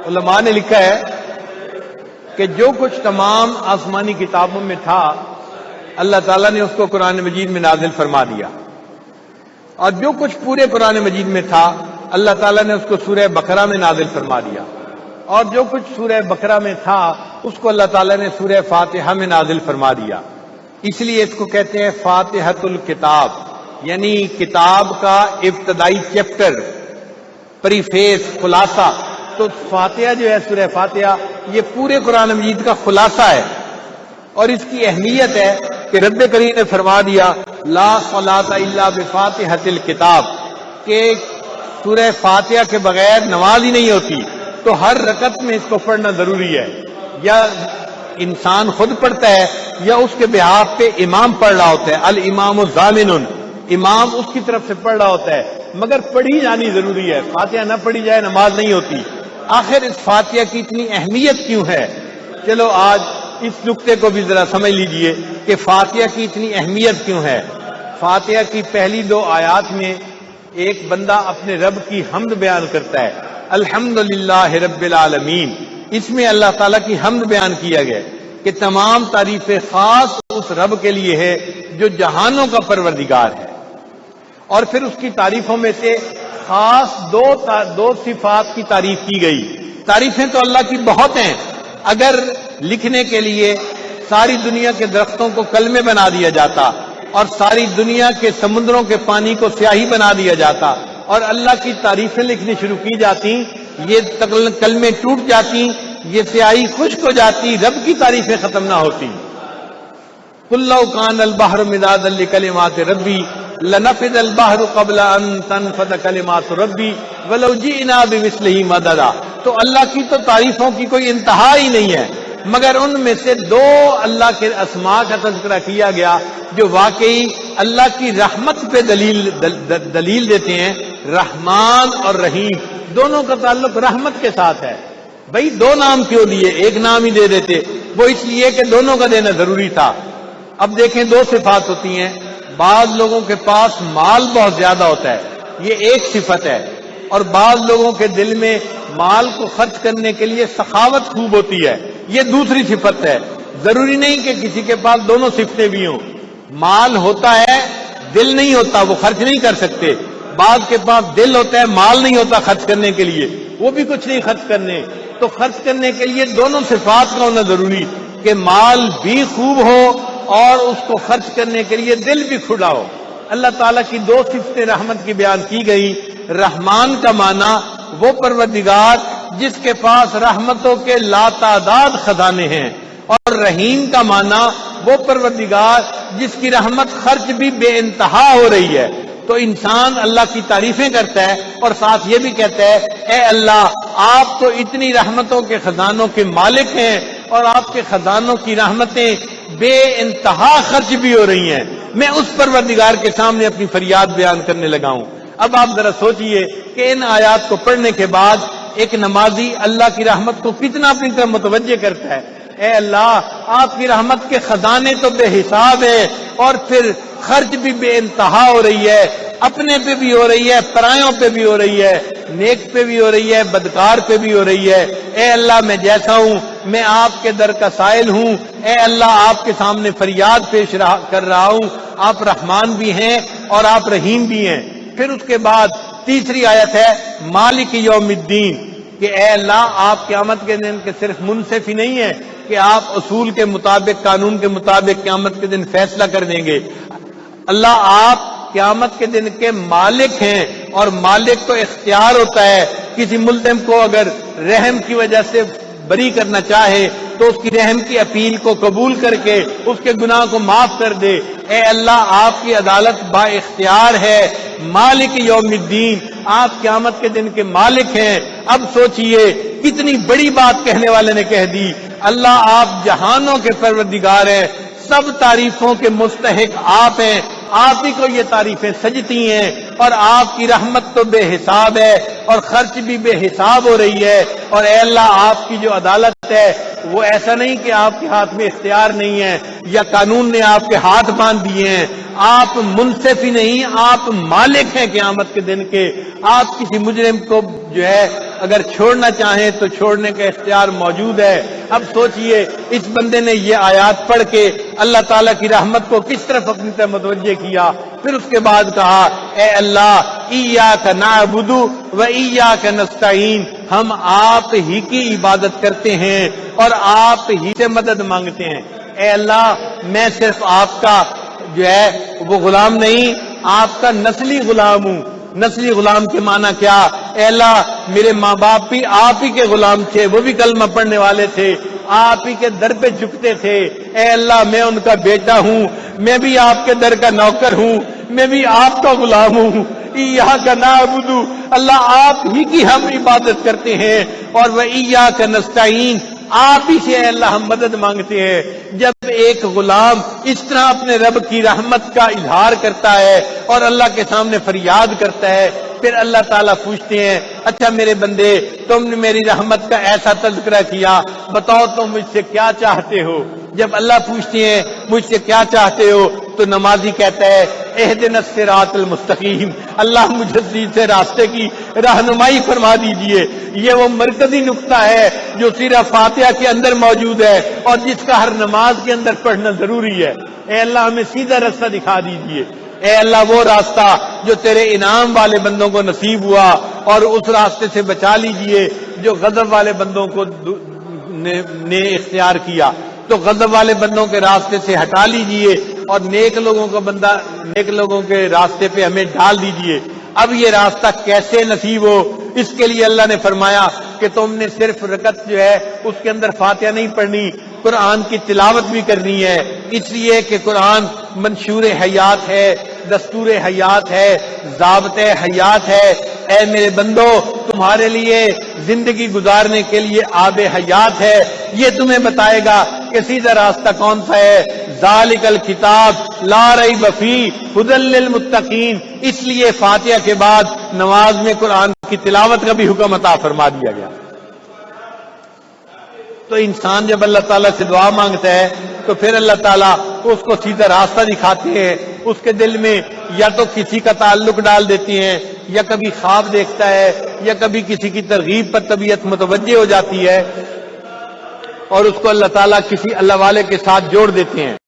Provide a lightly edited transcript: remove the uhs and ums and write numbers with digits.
علماء نے لکھا ہے کہ جو کچھ تمام آسمانی کتابوں میں تھا اللہ تعالیٰ نے اس کو قرآن مجید میں نازل فرما دیا، اور جو کچھ پورے قرآن مجید میں تھا اللہ تعالیٰ نے اس کو سورہ بقرہ میں نازل فرما دیا، اور جو کچھ سورہ بقرہ میں تھا اس کو اللہ تعالیٰ نے سورہ فاتحہ میں نازل فرما دیا۔ اس لیے اس کو کہتے ہیں فاتحۃ الکتاب، یعنی کتاب کا ابتدائی چیپٹر، پریفیس، خلاصہ۔ تو فاتحہ جو ہے سورہ فاتحہ یہ پورے قرآن مجید کا خلاصہ ہے، اور اس کی اہمیت ہے کہ رب کریم نے فرما دیا لا صلاۃ الا بفاتحۃ الکتاب، کہ سورہ فاتحہ کے بغیر نماز ہی نہیں ہوتی، تو ہر رکعت میں اس کو پڑھنا ضروری ہے، یا انسان خود پڑھتا ہے یا اس کے بہاف پہ امام پڑھ رہا ہوتا ہے، الامام ضامن، امام اس کی طرف سے پڑھ رہا ہوتا ہے، مگر پڑھی جانی ضروری ہے، فاتحہ نہ پڑھی جائے نماز نہیں ہوتی۔ آخر اس فاتحہ کی اتنی اہمیت کیوں ہے؟ چلو آج اس نقطے کو بھی ذرا سمجھ لیجئے کہ فاتحہ کی اتنی اہمیت کیوں ہے۔ فاتحہ کی پہلی 2 آیات میں ایک بندہ اپنے رب کی حمد بیان کرتا ہے، الحمدللہ رب العالمین۔ اس میں اللہ تعالیٰ کی حمد بیان کیا گیا کہ تمام تعریفیں خاص اس رب کے لیے ہے جو جہانوں کا پروردگار ہے، اور پھر اس کی تعریفوں میں سے خاص دو صفات کی تعریف کی گئی۔ تعریفیں تو اللہ کی بہت ہیں، اگر لکھنے کے لیے ساری دنیا کے درختوں کو کلمے بنا دیا جاتا، اور ساری دنیا کے سمندروں کے پانی کو سیاہی بنا دیا جاتا، اور اللہ کی تعریفیں لکھنی شروع کی جاتی، یہ کلمے ٹوٹ جاتی، یہ سیاہی خشک ہو جاتی، رب کی تعریفیں ختم نہ ہوتی۔ قُل لَوْ كَانَ الْبَحْرُ مِدَادًا لِكَلِمَاتِ رَبِّي لَنَفِدَ الْبَحْرُ قَبْلَ أَن تَنفَدَ كَلِمَاتُ رَبِّي وَلَوْ جِئْنَا بِمِثْلِهِ مَدَدًا۔ تو اللہ کی تو تعریفوں کی کوئی انتہا ہی نہیں ہے، مگر ان میں سے 2 اللہ کے اسماء کا تذکرہ کیا گیا جو واقعی اللہ کی رحمت پہ دلیل دیتے ہیں، رحمان اور رحیم، دونوں کا تعلق رحمت کے ساتھ ہے۔ بھئی 2 نام کیوں دیے، ایک نام ہی دے دیتے، وہ اس لیے کہ دونوں کا دینا ضروری تھا۔ اب دیکھیں 2 صفات ہوتی ہیں، بعض لوگوں کے پاس مال بہت زیادہ ہوتا ہے، یہ ایک صفت ہے، اور بعض لوگوں کے دل میں مال کو خرچ کرنے کے لیے سخاوت خوب ہوتی ہے، یہ دوسری صفت ہے۔ ضروری نہیں کہ کسی کے پاس دونوں صفتیں بھی ہوں، مال ہوتا ہے دل نہیں ہوتا، وہ خرچ نہیں کر سکتے، بعض کے پاس دل ہوتا ہے مال نہیں ہوتا خرچ کرنے کے لیے، وہ بھی کچھ نہیں خرچ کرنے۔ تو خرچ کرنے کے لیے دونوں صفات کا ہونا ضروری، کہ مال بھی خوب ہو اور اس کو خرچ کرنے کے لیے دل بھی کھلا ہو۔ اللہ تعالیٰ کی 2 صفتیں رحمت کی بیان کی گئی۔ رحمان کا معنی وہ پروردگار جس کے پاس رحمتوں کے لاتعداد خزانے ہیں، اور رحیم کا معنی وہ پروردگار جس کی رحمت خرچ بھی بے انتہا ہو رہی ہے۔ تو انسان اللہ کی تعریفیں کرتا ہے اور ساتھ یہ بھی کہتا ہے اے اللہ آپ تو اتنی رحمتوں کے خزانوں کے مالک ہیں، اور آپ کے خزانوں کی رحمتیں بے انتہا خرچ بھی ہو رہی ہیں، میں اس پروردگار کے سامنے اپنی فریاد بیان کرنے لگا ہوں۔ اب آپ ذرا سوچئے کہ ان آیات کو پڑھنے کے بعد ایک نمازی اللہ کی رحمت کو کتنا اپنی طرف متوجہ کرتا ہے۔ اے اللہ آپ کی رحمت کے خزانے تو بے حساب ہے، اور پھر خرچ بھی بے انتہا ہو رہی ہے، اپنے پہ بھی ہو رہی ہے، پرایوں پہ بھی ہو رہی ہے، نیک پہ بھی ہو رہی ہے، بدکار پہ بھی ہو رہی ہے۔ اے اللہ میں جیسا ہوں میں آپ کے در کا سائل ہوں، اے اللہ آپ کے سامنے فریاد پیش کر رہا ہوں، آپ رحمان بھی ہیں اور آپ رحیم بھی ہیں۔ پھر اس کے بعد تیسری آیت ہے مالک یوم الدین، کہ اے اللہ آپ قیامت کے دن کے صرف منصف ہی نہیں ہیں کہ آپ اصول کے مطابق، قانون کے مطابق قیامت کے دن فیصلہ کر دیں گے، اللہ آپ قیامت کے دن کے مالک ہیں، اور مالک کو اختیار ہوتا ہے کسی ملزم کو اگر رحم کی وجہ سے بری کرنا چاہے تو اس کی رحم کی اپیل کو قبول کر کے اس کے گناہ کو معاف کر دے۔ اے اللہ آپ کی عدالت با اختیار ہے، مالک یوم الدین، آپ قیامت کے دن کے مالک ہیں۔ اب سوچئے کتنی بڑی بات کہنے والے نے کہہ دی، اللہ آپ جہانوں کے پروردگار ہیں، سب تعریفوں کے مستحق آپ ہیں، آپ ہی کو یہ تعریفیں سجتی ہیں، اور آپ کی رحمت تو بے حساب ہے اور خرچ بھی بے حساب ہو رہی ہے۔ اور اے اللہ آپ کی جو عدالت ہے وہ ایسا نہیں کہ آپ کے ہاتھ میں اختیار نہیں ہے یا قانون نے آپ کے ہاتھ باندھ دیے ہیں، آپ منصف ہی نہیں، آپ مالک ہیں قیامت کے دن کے۔ آپ کسی مجرم کو جو ہے اگر چھوڑنا چاہیں تو چھوڑنے کا اختیار موجود ہے۔ اب سوچئے اس بندے نے یہ آیات پڑھ کے اللہ تعالیٰ کی رحمت کو کس طرف اپنی طرف متوجہ کیا، پھر اس کے بعد کہا اے اللہ ایاک نعبد و ایاک نستعین، ہم آپ ہی کی عبادت کرتے ہیں اور آپ ہی سے مدد مانگتے ہیں۔ اے اللہ میں صرف آپ کا جو ہے وہ غلام نہیں، آپ کا نسلی غلام ہوں۔ نسلی غلام کے معنی کیا؟ اے اللہ میرے ماں باپ بھی آپ ہی کے غلام تھے، وہ بھی کلمہ پڑھنے والے تھے، آپ ہی کے در پہ جھکتے تھے۔ اے اللہ میں ان کا بیٹا ہوں، میں بھی آپ کے در کا نوکر ہوں، میں بھی آپ کا غلام ہوں۔ ایاک نعبد، اللہ آپ ہی کی ہم عبادت کرتے ہیں، اور وایاک نستعین، آپ ہی سے اے اللہ ہم مدد مانگتے ہیں۔ جب ایک غلام اس طرح اپنے رب کی رحمت کا اظہار کرتا ہے اور اللہ کے سامنے فریاد کرتا ہے، پھر اللہ تعالیٰ پوچھتے ہیں اچھا میرے بندے تم نے میری رحمت کا ایسا تذکرہ کیا، بتاؤ تم مجھ سے کیا چاہتے ہو؟ جب اللہ پوچھتے ہیں مجھ سے کیا چاہتے ہو تو نمازی کہتا ہے اہدنا الصراط المستقیم، اللہ مجھے سیدھے راستے کی رہنمائی فرما دیجئے۔ یہ وہ مرکزی نقطہ ہے جو سورہ فاتحہ کے اندر موجود ہے اور جس کا ہر نماز کے اندر پڑھنا ضروری ہے۔ اے اللہ ہمیں سیدھا راستہ دکھا دیجئے، اے اللہ وہ راستہ جو تیرے انعام والے بندوں کو نصیب ہوا، اور اس راستے سے بچا لیجئے جو غضب والے بندوں کو نے اختیار کیا، تو غضب والے بندوں کے راستے سے ہٹا لیجئے اور نیک لوگوں کے راستے پہ ہمیں ڈال دیجئے۔ اب یہ راستہ کیسے نصیب ہو، اس کے لیے اللہ نے فرمایا کہ تم نے صرف رکعت جو ہے اس کے اندر فاتحہ نہیں پڑھنی، قرآن کی تلاوت بھی کرنی ہے، اس لیے کہ قرآن منشور حیات ہے، دستور حیات ہے، ضابطۂ حیات ہے۔ اے میرے بندو تمہارے لیے زندگی گزارنے کے لیے آب حیات ہے، یہ تمہیں بتائے گا کہ سیدھا راستہ کون سا ہے۔ ذالک الکتاب لا ریب فیہ ھدی للمتقین، اس لیے فاتحہ کے بعد نماز میں قرآن کی تلاوت کا بھی حکم عطا فرما دیا گیا۔ تو انسان جب اللہ تعالیٰ سے دعا مانگتا ہے تو پھر اللہ تعالیٰ اس کو سیدھا راستہ دکھاتے ہیں، اس کے دل میں یا تو کسی کا تعلق ڈال دیتی ہیں، یا کبھی خواب دیکھتا ہے، یا کبھی کسی کی ترغیب پر طبیعت متوجہ ہو جاتی ہے اور اس کو اللہ تعالیٰ کسی اللہ والے کے ساتھ جوڑ دیتے ہیں۔